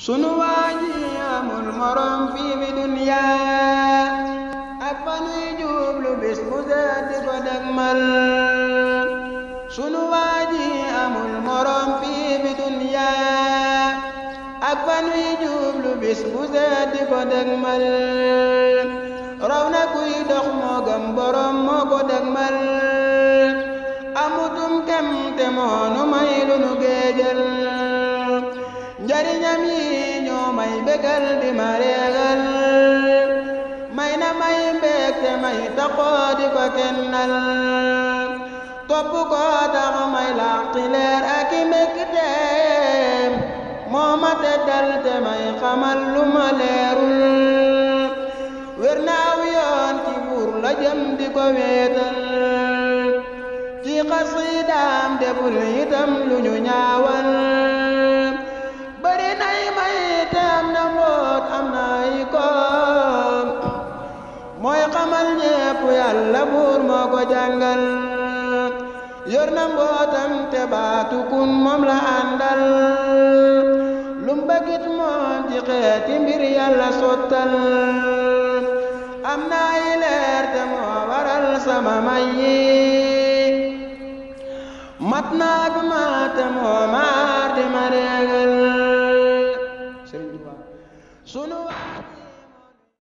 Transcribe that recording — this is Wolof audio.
sunu waaji amul morom fii fi dunya ak fa nuy jublu bis bu set di ko degmal sunu waaji amul morom fii fi dunya ak fa nuy jublu bis bu set di ko degmal raw na kuy dox moo gëm borom moo ko degmal amutum kem te moonu may lu nu géejal njariñam yi ñoo may bégal di ma reegal may na may mbég te may taxoo di ko kennal topp ko tax may làqi leer ak i mbégteem moo ma teddal te may xamal lu ma leerul wér na aw yoon ci buur la jëm di ko wéetal ci xasidaam deful itam lu ñu ñaawal bari nay may te am na mboot am na ay koom mooy xamal ñépp yàlla buur moo ko jàngal yor na mbootam te baatu kun moom la àndal lum bëggit moom ci xeeti mbir yàlla sottal am na ay leer te moo waral sama may yi mat naag ma te moo maar di ma réegal